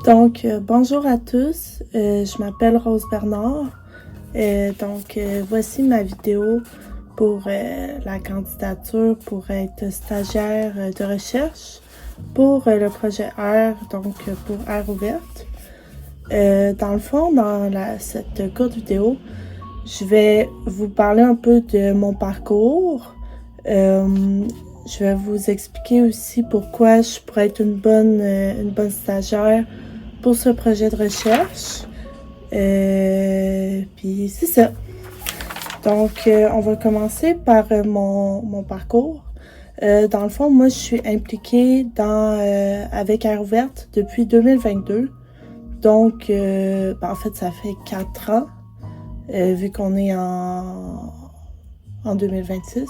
Bonjour à tous, je m'appelle Rose Bernard. Voici ma vidéo pour la candidature pour être stagiaire de recherche pour le projet R, pour Air ouverte. Cette courte vidéo, je vais vous parler un peu de mon parcours. Je vais vous expliquer aussi pourquoi je pourrais être une bonne stagiaire pour ce projet de recherche. Puis c'est ça. On va commencer par mon parcours. Moi, je suis impliquée avec Air ouverte depuis 2022. En fait, ça fait 4 ans, vu qu'on est en 2026.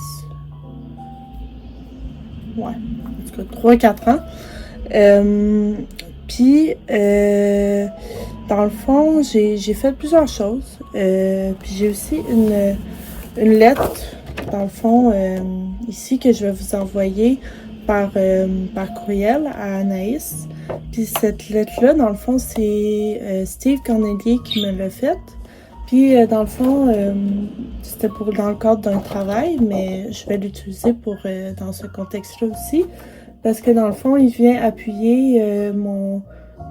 Ouais, en tout cas, 3-4 ans. J'ai fait plusieurs choses. Puis j'ai aussi une lettre, ici, que je vais vous envoyer par courriel à Anaïs. Puis cette lettre-là, c'est Steve Cornelier qui me l'a faite. Puis c'était dans le cadre d'un travail, mais je vais l'utiliser dans ce contexte-là aussi. Parce que il vient appuyer mon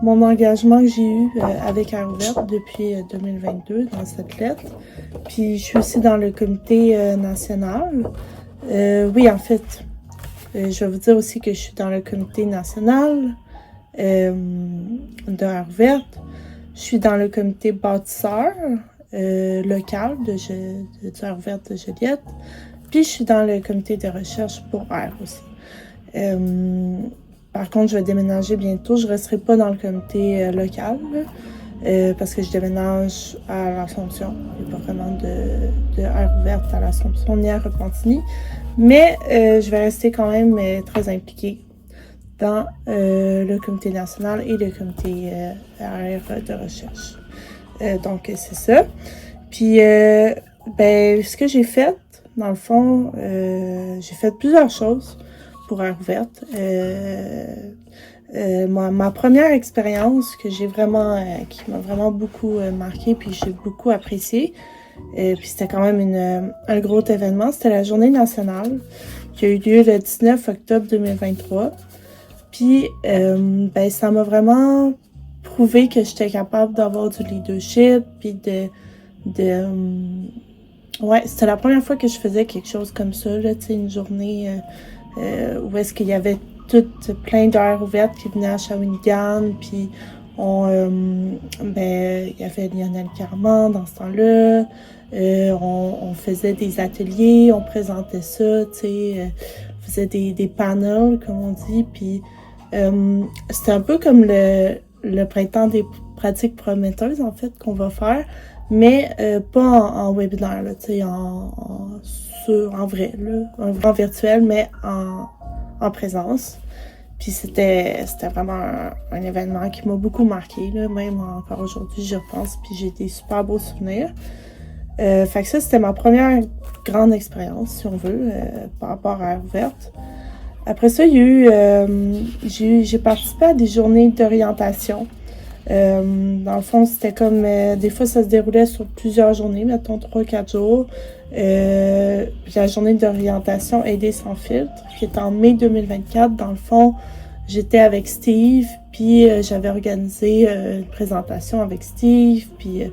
engagement que j'ai eu avec Air ouverte depuis 2022 dans cette lettre. Puis je suis aussi dans le comité national. Je vais vous dire aussi que je suis dans le comité national de Air ouverte. Je suis dans le comité bâtisseur local de Air ouverte de Joliette. Puis je suis dans le comité de recherche pour Air aussi. Par contre, je vais déménager bientôt. Je ne resterai pas dans le comité local parce que je déménage à l'Assomption. Il n'y a pas vraiment de Air ouverte à l'Assomption ni à Repentigny. Mais je vais rester quand même très impliquée dans le comité national et le comité Air de recherche. C'est ça. Puis, ce que j'ai fait, j'ai fait plusieurs choses pour Air ouverte. Ma première expérience qui m'a vraiment beaucoup marqué, puis j'ai beaucoup apprécié, puis c'était quand même un gros événement, c'était la Journée nationale qui a eu lieu le 19 octobre 2023. Puis ça m'a vraiment prouvé que j'étais capable d'avoir du leadership, puis c'était la première fois que je faisais quelque chose comme ça, là, une journée où est-ce qu'il y avait plein d'heures ouvertes qui venaient à Shawinigan, puis il y avait Lionel Carman dans ce temps-là, on faisait des ateliers, on présentait ça, on faisait des panels, comme on dit, puis c'était un peu comme le printemps des pratiques prometteuses, en fait, qu'on va faire, mais pas en webinaire, là, en vrai, là, un grand virtuel, mais en présence. Puis c'était vraiment un événement qui m'a beaucoup marqué, là, même encore aujourd'hui, j'y repense, puis j'ai des super beaux souvenirs. Fait que ça, c'était ma première grande expérience, si on veut, par rapport à Air ouverte. Après ça, j'ai participé à des journées d'orientation. C'était comme, des fois, ça se déroulait sur plusieurs journées, mettons 3-4 jours. La journée d'orientation Aider sans filtre, qui est en mai 2024. J'étais avec Steve, puis j'avais organisé une présentation avec Steve, puis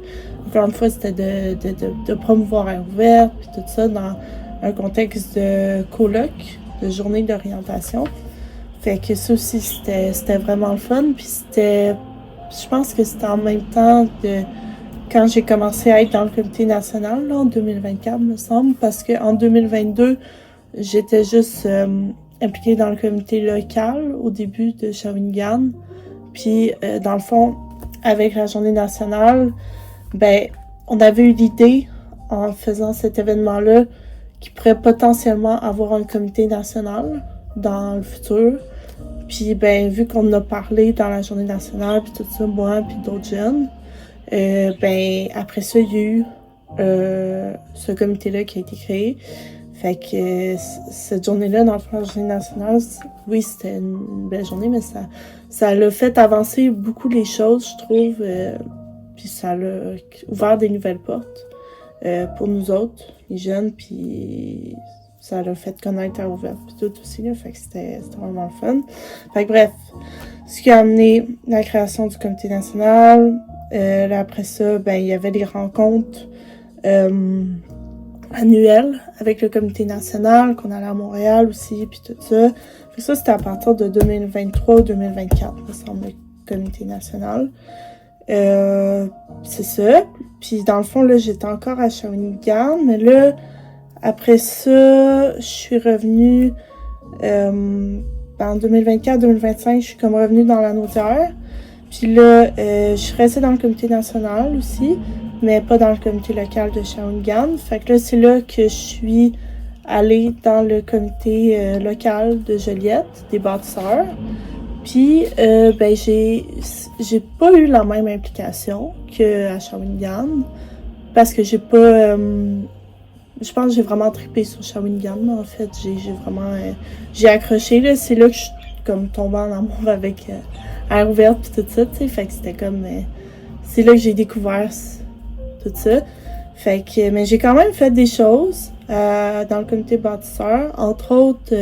encore une fois, c'était de promouvoir Air ouverte, puis tout ça dans un contexte de colloque, de journée d'orientation. Fait que ça aussi, c'était vraiment le fun, puis je pense que c'était en même temps quand j'ai commencé à être dans le comité national, là, en 2024, me semble, parce qu'en 2022, j'étais juste impliquée dans le comité local au début de Shawinigan. Puis, avec la journée nationale, on avait eu l'idée, en faisant cet événement-là, qu'il pourrait potentiellement avoir un comité national dans le futur. Puis, vu qu'on a parlé dans la journée nationale, puis tout ça, moi, puis d'autres jeunes, après ça, il y a eu ce comité-là qui a été créé. Fait que cette journée-là, dans le fond, la journée nationale, oui, c'était une belle journée, mais ça l'a fait avancer beaucoup les choses, je trouve. Puis ça l'a ouvert des nouvelles portes pour nous autres, les jeunes, puis ça l'a fait connaître à Ouverte, puis tout aussi, là. Fait que c'était vraiment le fun. Fait que bref, ce qui a amené la création du comité national. Là, après ça, ben il y avait des rencontres annuelles avec le comité national, qu'on allait à Montréal aussi, puis tout ça. Fait que ça, c'était à partir de 2023 ou 2024, me semble, le comité national. C'est ça. Puis dans le fond, là, j'étais encore à Shawinigan, mais là, après ça, je suis revenue en 2024-2025, je suis comme revenue dans la Naudière. Puis là, je suis restée dans le comité national aussi, mais pas dans le comité local de Shawinigan. Fait que là, c'est là que je suis allée dans le comité local de Joliette, des bâtisseurs. Puis, ben, j'ai pas eu la même implication qu'à Shawinigan, parce que j'ai pas... je pense que j'ai vraiment trippé sur Shawinigan, en fait. J'ai vraiment... j'ai accroché, là. C'est là que je suis comme tombée en amour avec Air Ouverte pis tout ça, tu sais. Fait que c'était comme... c'est là que j'ai découvert tout ça. Fait que... mais j'ai quand même fait des choses dans le comité bâtisseur. Entre autres,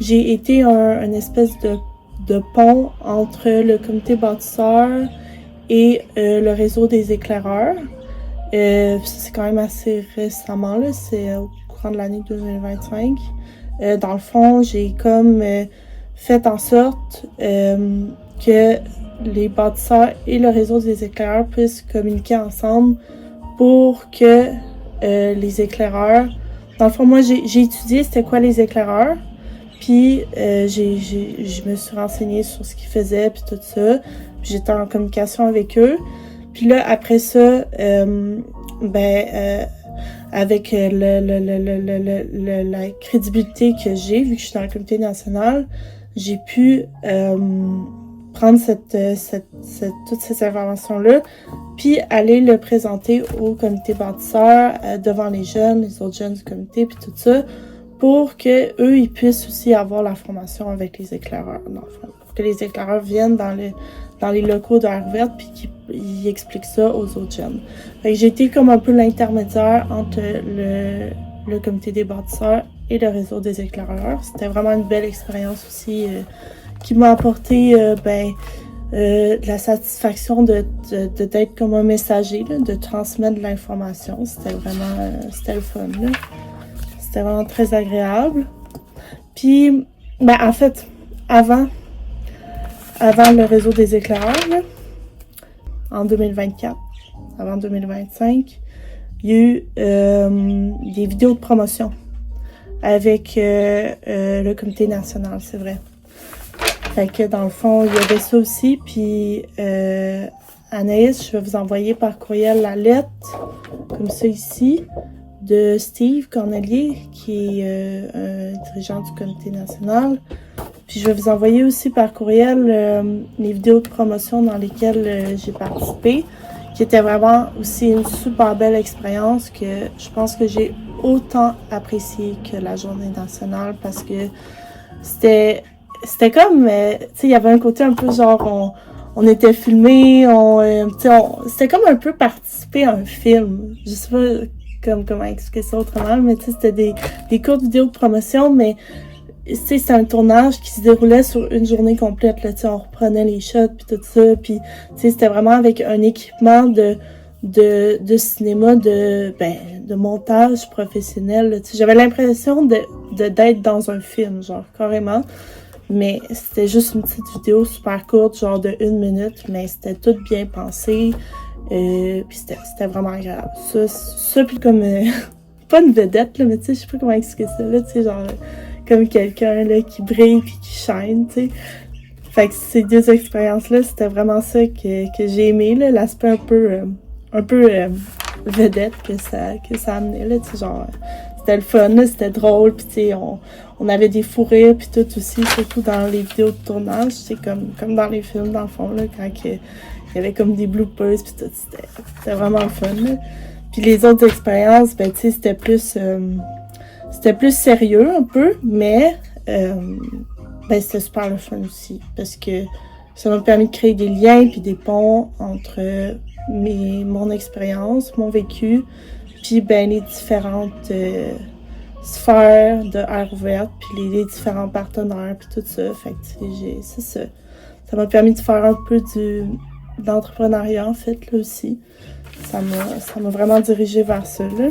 j'ai été une espèce de pont entre le comité bâtisseur et le réseau des éclaireurs. C'est quand même assez récemment, là, c'est au courant de l'année 2025. Dans le fond, j'ai comme fait en sorte que les bâtisseurs et le réseau des éclaireurs puissent communiquer ensemble pour que les éclaireurs... Dans le fond, moi, j'ai étudié c'était quoi les éclaireurs, puis je me suis renseignée sur ce qu'ils faisaient, puis tout ça. Puis j'étais en communication avec eux. Puis là, après ça, avec la crédibilité que j'ai, vu que je suis dans le comité national, j'ai pu prendre toutes ces informations-là, puis aller le présenter au comité bâtisseur, devant les jeunes, les autres jeunes du comité, puis tout ça, pour que eux ils puissent aussi avoir la formation avec les éclaireurs, dans le fond. Pour que les éclaireurs viennent dans les locaux d'Air Ouverte, puis qu'ils expliquent ça aux autres jeunes. Fait que j'ai été comme un peu l'intermédiaire entre le comité des bâtisseurs et le réseau des éclaireurs. C'était vraiment une belle expérience aussi qui m'a apporté de la satisfaction d'être comme un messager, là, de transmettre de l'information. C'était vraiment c'était le fun, là. C'était vraiment très agréable. Puis, en fait, avant le réseau des éclaireurs, là, en 2024, avant 2025, il y a eu des vidéos de promotion avec le comité national, c'est vrai. Fait que dans le fond, il y avait ça aussi. Puis Anaïs, je vais vous envoyer par courriel la lettre, comme ça ici, de Steve Cornelier, qui est un dirigeant du comité national. Puis je vais vous envoyer aussi par courriel les vidéos de promotion dans lesquelles j'ai participé, qui était vraiment aussi une super belle expérience que je pense que j'ai autant apprécié que la journée nationale, parce que c'était comme, tu sais, il y avait un côté un peu genre, on était filmés, c'était comme un peu participer à un film. Je sais pas comment expliquer ça autrement, mais tu sais, c'était des courtes vidéos de promotion, mais tu sais, c'est un tournage qui se déroulait sur une journée complète, là, tu sais, on reprenait les shots puis tout ça, puis tu sais, c'était vraiment avec un équipement de cinéma, de montage professionnel, tu sais, j'avais l'impression d'être dans un film, genre, carrément, mais c'était juste une petite vidéo super courte, genre de 1 minute, mais c'était tout bien pensé, puis c'était vraiment agréable. Ça puis comme, pas une vedette, là, mais tu sais, je sais pas comment expliquer ça, là, tu sais, genre, comme quelqu'un, là, qui brille puis qui shine, tu sais. Fait que ces deux expériences-là, c'était vraiment ça que j'ai aimé, là, l'aspect un peu vedette que ça amenait, là, tu sais, genre, c'était le fun, là, c'était drôle, puis tu sais, on avait des fous rires, puis tout aussi, surtout dans les vidéos de tournage, c'est comme dans les films, dans le fond, là, quand il y avait comme des bloopers, puis tout, c'était vraiment le fun, là. Puis les autres expériences, tu sais, c'était plus C'était plus sérieux un peu, mais c'était super le fun aussi, parce que ça m'a permis de créer des liens puis des ponts entre mon expérience, mon vécu, puis les différentes sphères de air ouverte, puis les différents partenaires, puis tout ça. Fait que c'est ça. Ça m'a permis de faire un peu d'entrepreneuriat, en fait, là aussi. Ça m'a vraiment dirigée vers ça, là.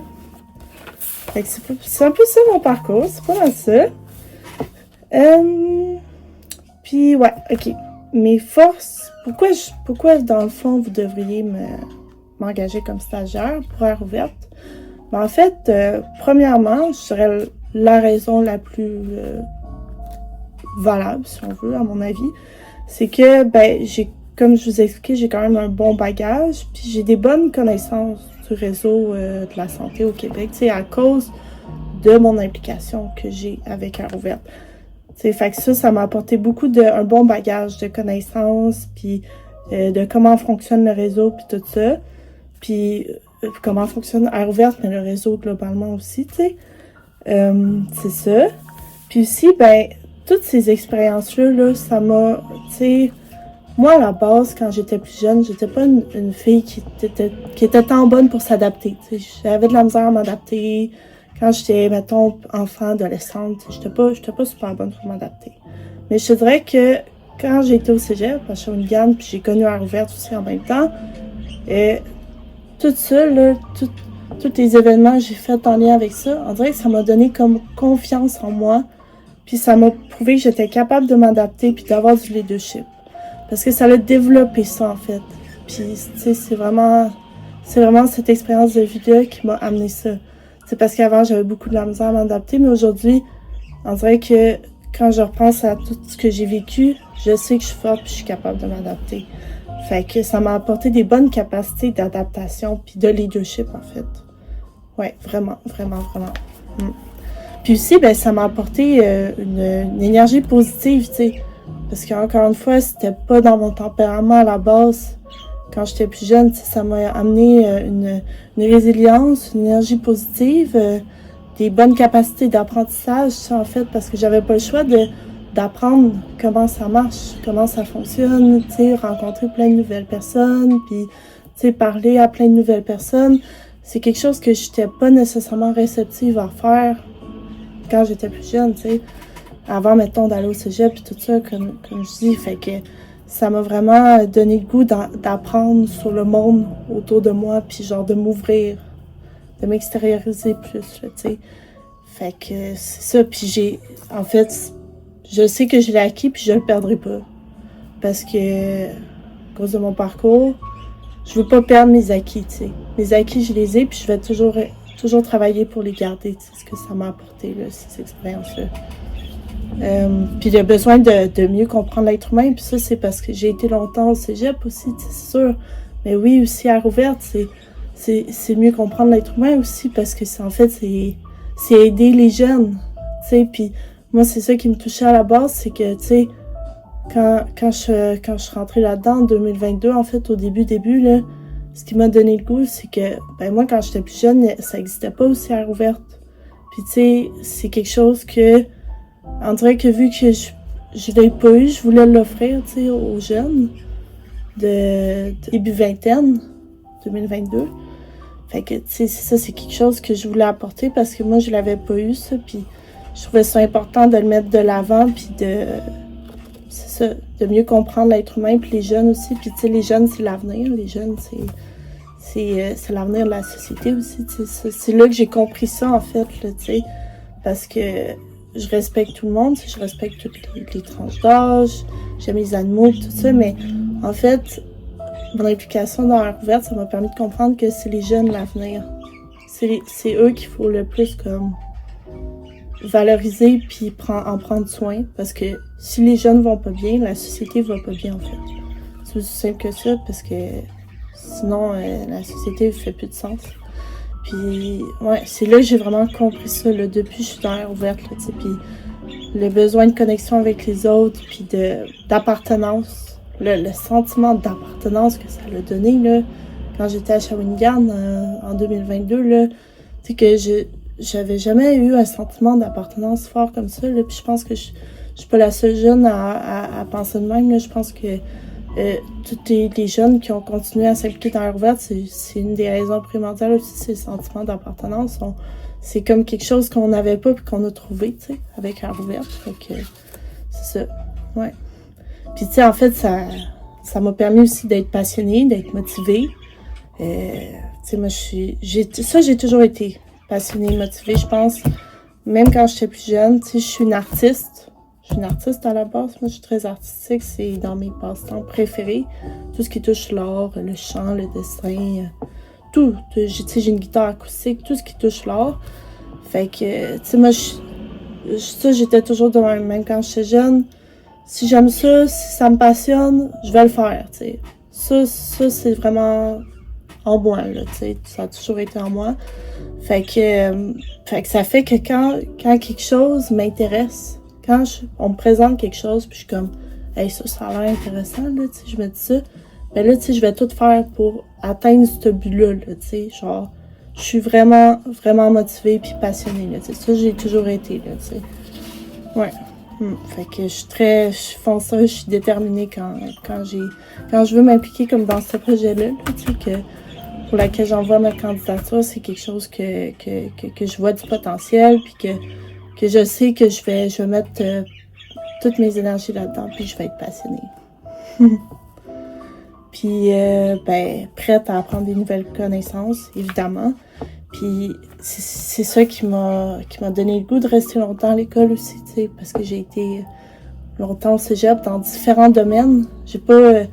Fait que c'est un peu ça mon parcours, c'est pas mal ça. Puis ouais, ok. Mes forces, pourquoi dans le fond vous devriez m'engager comme stagiaire pour Air Ouverte? En fait, premièrement, je dirais la raison la plus valable, si on veut, à mon avis, c'est que comme je vous ai expliqué, j'ai quand même un bon bagage, puis j'ai des bonnes connaissances du réseau de la santé au Québec, tu sais, à cause de mon implication que j'ai avec Air Ouverte. Fait que ça m'a apporté un bon bagage de connaissances, puis de comment fonctionne le réseau, puis tout ça. Puis comment fonctionne Air Ouverte, mais le réseau globalement aussi, tu sais. C'est ça. Puis aussi, toutes ces expériences-là, là, ça m'a, tu sais, moi, à la base, quand j'étais plus jeune, j'étais pas une fille qui était tant bonne pour s'adapter, tu sais. J'avais de la misère à m'adapter. Quand j'étais, mettons, enfant, adolescente, j'étais pas super bonne pour m'adapter. Mais je te dirais que quand j'ai été au cégep, à Shawinigan, puis j'ai connu Air Ouverte aussi en même temps, tout ça, là, tous les événements que j'ai faits en lien avec ça, on dirait que ça m'a donné comme confiance en moi, puis ça m'a prouvé que j'étais capable de m'adapter puis d'avoir du leadership. Parce que ça a développé ça, en fait. Puis, tu sais, c'est vraiment cette expérience de vie-là qui m'a amené ça. C'est parce qu'avant, j'avais beaucoup de la misère à m'adapter, mais aujourd'hui, on dirait que quand je repense à tout ce que j'ai vécu, je sais que je suis forte puis je suis capable de m'adapter. Fait que ça m'a apporté des bonnes capacités d'adaptation puis de leadership, en fait. Ouais, vraiment, vraiment, vraiment. Puis aussi, ça m'a apporté une énergie positive, tu sais. Parce qu'encore une fois, c'était pas dans mon tempérament à la base. Quand j'étais plus jeune, ça m'a amené une résilience, une énergie positive, des bonnes capacités d'apprentissage, en fait, parce que j'avais pas le choix d'apprendre comment ça marche, comment ça fonctionne, tu sais, rencontrer plein de nouvelles personnes, puis, tu sais, parler à plein de nouvelles personnes. C'est quelque chose que j'étais pas nécessairement réceptive à faire quand j'étais plus jeune, tu sais. Avant, mettons, d'aller au cégep, puis tout ça, comme je dis, fait que ça m'a vraiment donné le goût d'apprendre sur le monde autour de moi, puis genre de m'ouvrir, de m'extérioriser plus, tu sais. Fait que c'est ça, puis en fait, je sais que je l'ai acquis, puis je le perdrai pas. Parce que, à cause de mon parcours, je veux pas perdre mes acquis, tu sais. Mes acquis, je les ai, puis je vais toujours travailler pour les garder, tu sais, ce que ça m'a apporté, là, ces expériences-là. Puis le besoin de mieux comprendre l'être humain, puis ça, c'est parce que j'ai été longtemps au cégep aussi, c'est sûr. Mais oui, aussi à Air Ouverte, c'est mieux comprendre l'être humain aussi, parce que c'est aider les jeunes, tu sais. Puis moi, c'est ça qui me touchait à la base, c'est que, tu sais, quand je suis rentrée là-dedans en 2022, en fait, au début, là, ce qui m'a donné le goût, c'est que, moi, quand j'étais plus jeune, ça n'existait pas aussi à Air Ouverte. Puis, tu sais, c'est quelque chose que, on dirait que vu que je l'ai pas eu, je voulais l'offrir, tu sais, aux jeunes de début vingtaine, 2022. Fait que, tu sais, ça, c'est quelque chose que je voulais apporter parce que moi, je l'avais pas eu, ça, puis je trouvais ça important de le mettre de l'avant, puis de mieux comprendre l'être humain, puis les jeunes aussi, puis tu sais, les jeunes, c'est l'avenir, les jeunes, c'est l'avenir de la société aussi, tu sais, c'est là que j'ai compris ça, en fait, là, tu sais, parce que je respecte tout le monde, je respecte toutes les tranches d'âge, j'aime les animaux, tout ça, mais en fait, mon implication dans Air Ouverte, ça m'a permis de comprendre que c'est les jeunes l'avenir. C'est eux qu'il faut le plus comme valoriser puis en prendre soin, parce que si les jeunes vont pas bien, la société va pas bien en fait. C'est aussi simple que ça, parce que sinon la société fait plus de sens. Puis ouais, c'est là que j'ai vraiment compris ça, là, depuis que je suis dans Air Ouverte, là, tu sais, puis le besoin de connexion avec les autres, puis d'appartenance, le sentiment d'appartenance que ça l'a donné, là, quand j'étais à Shawinigan en 2022, là, tu sais, que j'avais jamais eu un sentiment d'appartenance fort comme ça, là, puis je pense que je suis pas la seule jeune à penser de même, là. Je pense que toutes les jeunes qui ont continué à s'impliquer dans l'air ouverte, c'est une des raisons primordiales aussi, c'est le sentiment d'appartenance. C'est comme quelque chose qu'on n'avait pas puis qu'on a trouvé, tu sais, avec l'air ouverte. Fait que c'est ça, ouais. Puis tu sais, en fait, ça m'a permis aussi d'être passionnée, d'être motivée. Tu sais, moi, j'ai toujours été passionnée, motivée, je pense. Même quand j'étais plus jeune, tu sais, je suis une artiste. Je suis une artiste à la base. Moi, je suis très artistique. C'est dans mes passe-temps préférés. Tout ce qui touche l'art, le chant, le dessin, tout. Tu sais, j'ai une guitare acoustique, tout ce qui touche l'art. Fait que, tu sais, moi, ça, j'étais toujours de même quand j'étais jeune. Si j'aime ça, si ça me passionne, je vais le faire, tu sais. Ça, c'est vraiment en moi, là, tu sais. Ça a toujours été en moi. Fait que ça fait que quand quelque chose m'intéresse, quand on me présente quelque chose, puis je suis comme, hey, ça a l'air intéressant, là, tu sais, je me dis ça, ben là, tu sais, je vais tout faire pour atteindre ce but-là, là, tu sais, genre, je suis vraiment, vraiment motivée puis passionnée, là, tu sais, ça, j'ai toujours été, là, tu sais, ouais, fait que je suis fonceuse, je suis déterminée quand je veux m'impliquer comme dans ce projet-là, là, tu sais, pour laquelle j'envoie ma candidature, c'est quelque chose que je vois du potentiel, puis que je sais que je vais mettre toutes mes énergies là-dedans, puis je vais être passionnée. Puis, prête à apprendre des nouvelles connaissances, évidemment. Puis, c'est ça qui m'a donné le goût de rester longtemps à l'école aussi, tu sais, parce que j'ai été longtemps au cégep dans différents domaines. J'ai pas...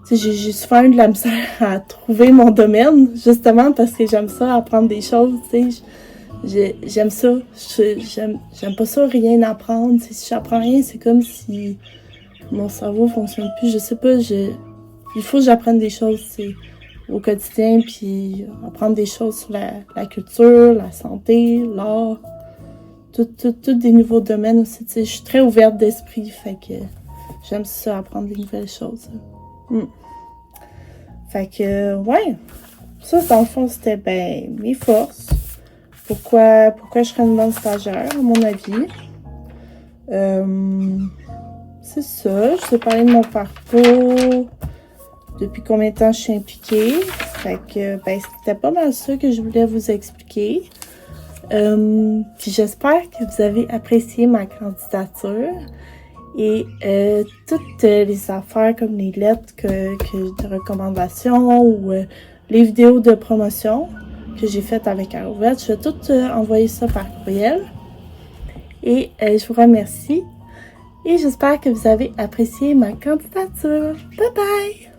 tu sais, j'ai souvent eu de la misère à trouver mon domaine, justement, parce que j'aime ça, apprendre des choses, tu sais. J'aime ça. J'aime pas ça, rien apprendre. T'sais, si j'apprends rien, c'est comme si mon cerveau fonctionne plus. Je sais pas, il faut que j'apprenne des choses au quotidien, puis apprendre des choses sur la culture, la santé, l'art, tout des nouveaux domaines aussi. Je suis très ouverte d'esprit, fait que j'aime ça, apprendre des nouvelles choses. Fait que, ouais, ça, dans le fond, c'était mes forces. Pourquoi je serais une bonne stagiaire, à mon avis. C'est ça. Je vais parler de mon parcours. Depuis combien de temps je suis impliquée. Fait que, c'était pas mal ça que je voulais vous expliquer. Puis j'espère que vous avez apprécié ma candidature. Et toutes les affaires comme les lettres de recommandation ou les vidéos de promotion que j'ai faites avec Air ouverte, je vais tout envoyer ça par courriel. Et je vous remercie. Et j'espère que vous avez apprécié ma candidature. Bye bye!